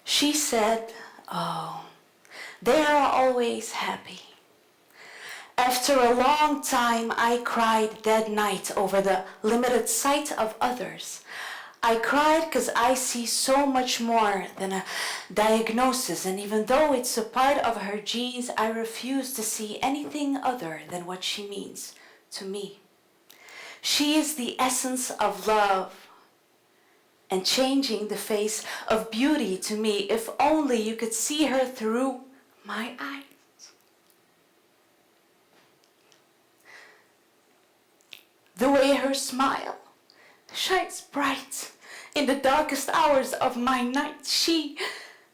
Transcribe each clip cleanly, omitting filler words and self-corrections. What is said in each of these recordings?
She said, "Oh, they are always happy." After a long time, I cried that night over the limited sight of others. I cried because I see so much more than a diagnosis, and even though it's a part of her genes, I refuse to see anything other than what she means to me. She is the essence of love and changing the face of beauty to me. If only you could see her through my eyes. The way her smile shines bright in the darkest hours of my night. She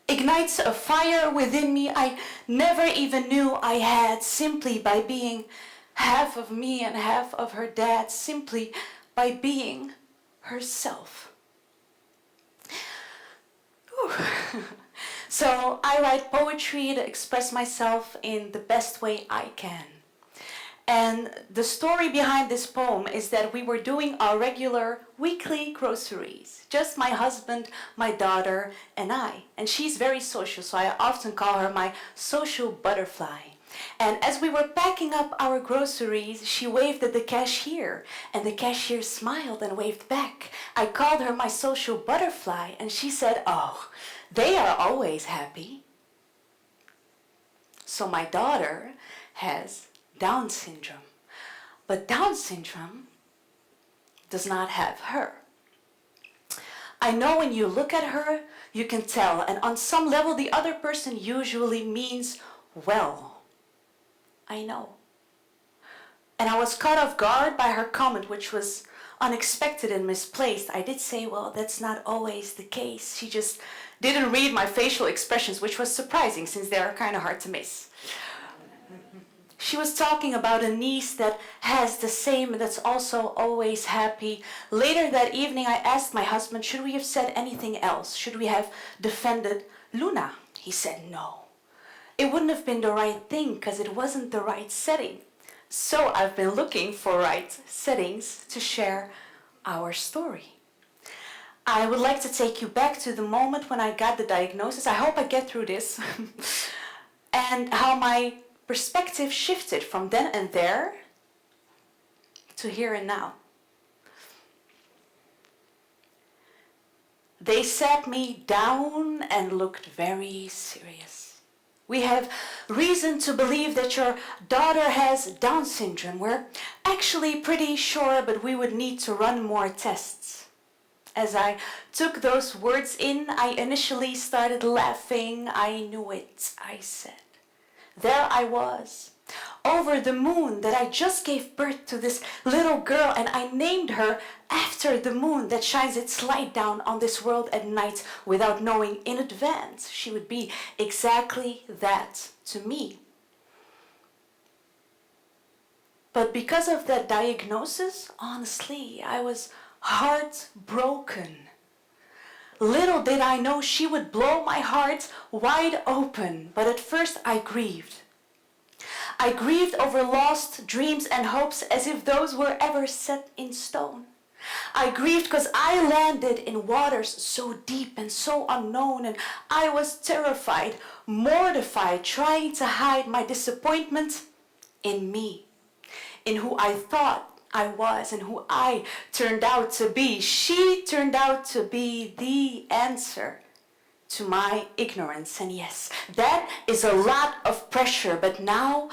ignites a fire within me I never even knew I had, simply by being half of me and half of her dad, simply by being herself. So I write poetry to express myself in the best way I can. And the story behind this poem is that we were doing our regular weekly groceries. Just my husband, my daughter, and I. And she's very social, so I often call her my social butterfly. And as we were packing up our groceries, she waved at the cashier, and the cashier smiled and waved back. I called her my social butterfly, and she said, "Oh, they are always happy." So my daughter has Down syndrome, but Down syndrome does not have her. I know when you look at her, you can tell, and on some level the other person usually means well. I know. And I was caught off guard by her comment, which was unexpected and misplaced. I did say, well, that's not always the case. She just didn't read my facial expressions, which was surprising since they are kind of hard to miss. She was talking about a niece that has the same, that's also always happy. Later that evening, I asked my husband, should we have said anything else? Should we have defended Luna? He said no. It wouldn't have been the right thing because it wasn't the right setting. So I've been looking for right settings to share our story. I would like to take you back to the moment when I got the diagnosis. I hope I get through this. And how my perspective shifted from then and there to here and now. They sat me down and looked very serious. We have reason to believe that your daughter has Down syndrome. We're actually pretty sure, but we would need to run more tests. As I took those words in, I initially started laughing. I knew it, I said. There I was, over the moon, that I just gave birth to this little girl, and I named her after the moon that shines its light down on this world at night without knowing in advance she would be exactly that to me. But because of that diagnosis, honestly, I was heartbroken. Little did I know she would blow my heart wide open, but at first I grieved. I grieved over lost dreams and hopes as if those were ever set in stone. I grieved because I landed in waters so deep and so unknown, and I was terrified, mortified, trying to hide my disappointment in me, in who I thought I was and who I turned out to be. She turned out to be the answer to my ignorance. And yes, that is a lot of pressure, but now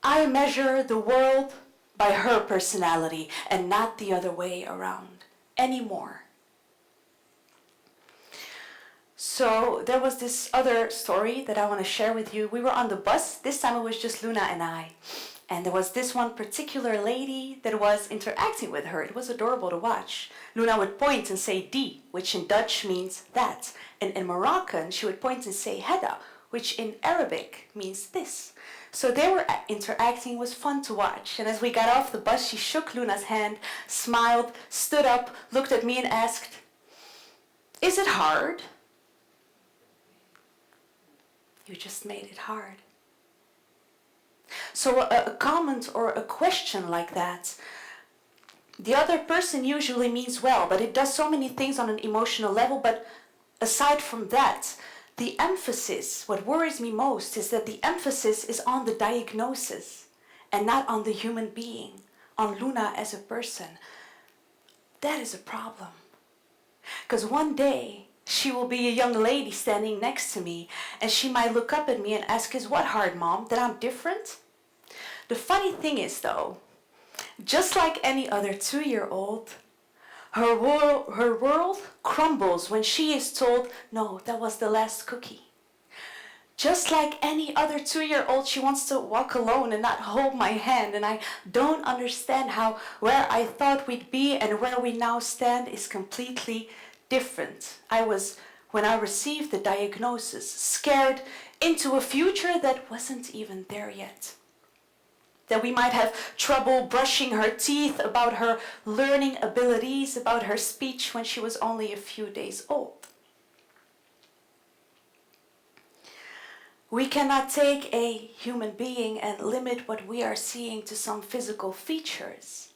I measure the world by her personality and not the other way around anymore. So there was this other story that I want to share with you. We were on the bus. This time it was just Luna and I. And there was this one particular lady that was interacting with her. It was adorable to watch. Luna would point and say die, which in Dutch means that. And in Moroccan, she would point and say hada, which in Arabic means this. So they were interacting. It was fun to watch. And as we got off the bus, she shook Luna's hand, smiled, stood up, looked at me and asked, "Is it hard?" You just made it hard. So a comment or a question like that, the other person usually means well, but it does so many things on an emotional level. But aside from that, the emphasis, what worries me most is that the emphasis is on the diagnosis and not on the human being, on Luna as a person. That is a problem. Because one day she will be a young lady standing next to me and she might look up at me and ask, is what hard, Mom? That I'm different? The funny thing is though, just like any other 2-year-old, her world crumbles when she is told, no, that was the last cookie. Just like any other 2-year-old, she wants to walk alone and not hold my hand. And I don't understand how where I thought we'd be and where we now stand is completely different. When I received the diagnosis, scared into a future that wasn't even there yet. That we might have trouble brushing her teeth, about her learning abilities, about her speech when she was only a few days old. We cannot take a human being and limit what we are seeing to some physical features.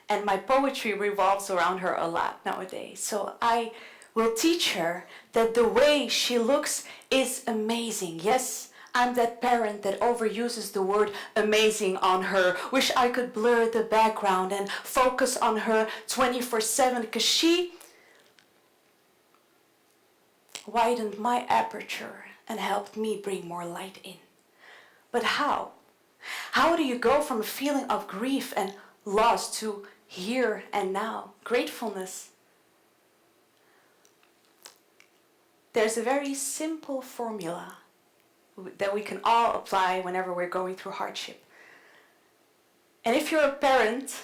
And my poetry revolves around her a lot nowadays. So I will teach her that the way she looks is amazing. Yes, I'm that parent that overuses the word amazing on her. Wish I could blur the background and focus on her 24/7 because she widened my aperture and helped me bring more light in. But how? How do you go from a feeling of grief and loss to here and now, gratefulness? There's a very simple formula that we can all apply whenever we're going through hardship. And if you're a parent,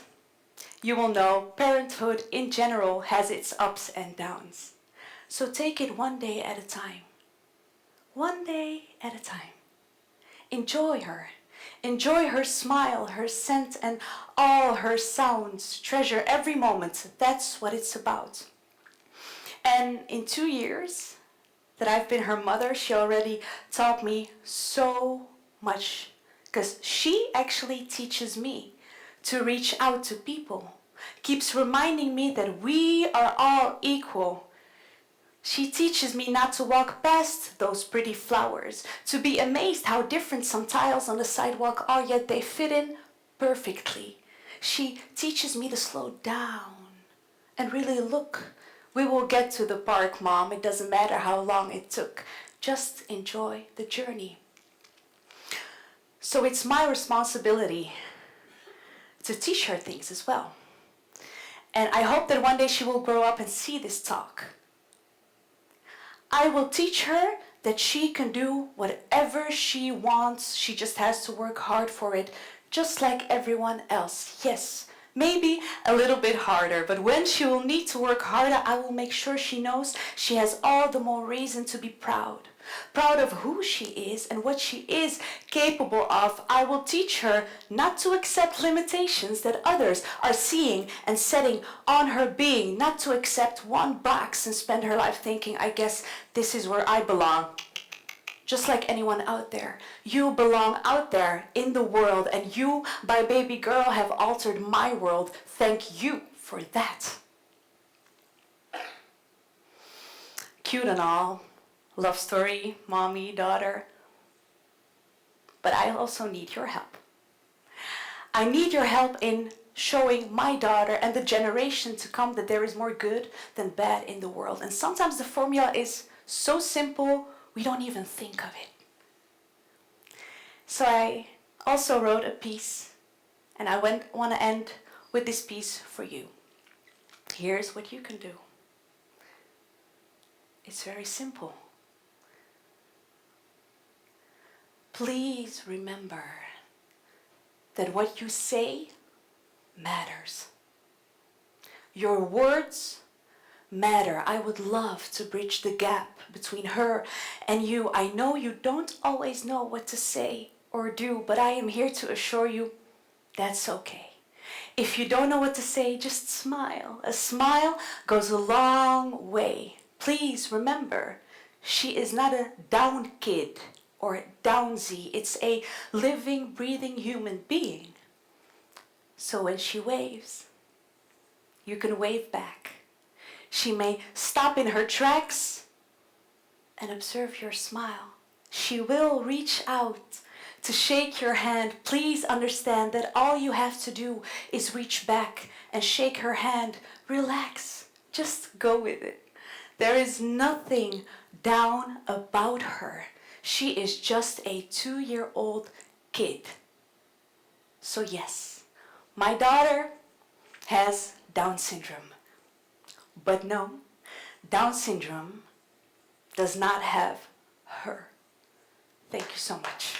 you will know parenthood in general has its ups and downs. So take it one day at a time. One day at a time. Enjoy her. Enjoy her smile, her scent, and all her sounds. Treasure every moment. That's what it's about. And in 2 years that I've been her mother, she already taught me so much. Because she actually teaches me to reach out to people. Keeps reminding me that we are all equal. She teaches me not to walk past those pretty flowers, to be amazed how different some tiles on the sidewalk are, yet they fit in perfectly. She teaches me to slow down and really look. We will get to the park, Mom. It doesn't matter how long it took. Just enjoy the journey. So it's my responsibility to teach her things as well. And I hope that one day she will grow up and see this talk. I will teach her that she can do whatever she wants. She just has to work hard for it, just like everyone else. Yes, maybe a little bit harder, but when she will need to work harder, I will make sure she knows she has all the more reason to be proud. Proud of who she is and what she is capable of. I will teach her not to accept limitations that others are seeing and setting on her being. Not to accept one box and spend her life thinking, I guess this is where I belong. Just like anyone out there. You belong out there in the world, and you, my baby girl, have altered my world. Thank you for that. Cute and all. Love story, mommy, daughter. But I also need your help. I need your help in showing my daughter and the generation to come that there is more good than bad in the world. And sometimes the formula is so simple, we don't even think of it. So I also wrote a piece, and I want to end with this piece for you. Here's what you can do. It's very simple. Please remember that what you say matters. Your words matter. I would love to bridge the gap between her and you. I know you don't always know what to say or do, but I am here to assure you that's okay. If you don't know what to say, just smile. A smile goes a long way. Please remember, she is not a down kid or downsy. It's a living, breathing human being. So when she waves, you can wave back. She may stop in her tracks, and observe your smile. She will reach out to shake your hand. Please understand that all you have to do is reach back and shake her hand. Relax. Just go with it. There is nothing down about her. She is just a 2-year-old kid. So yes, my daughter has Down syndrome. But no, Down syndrome does not have her. Thank you so much.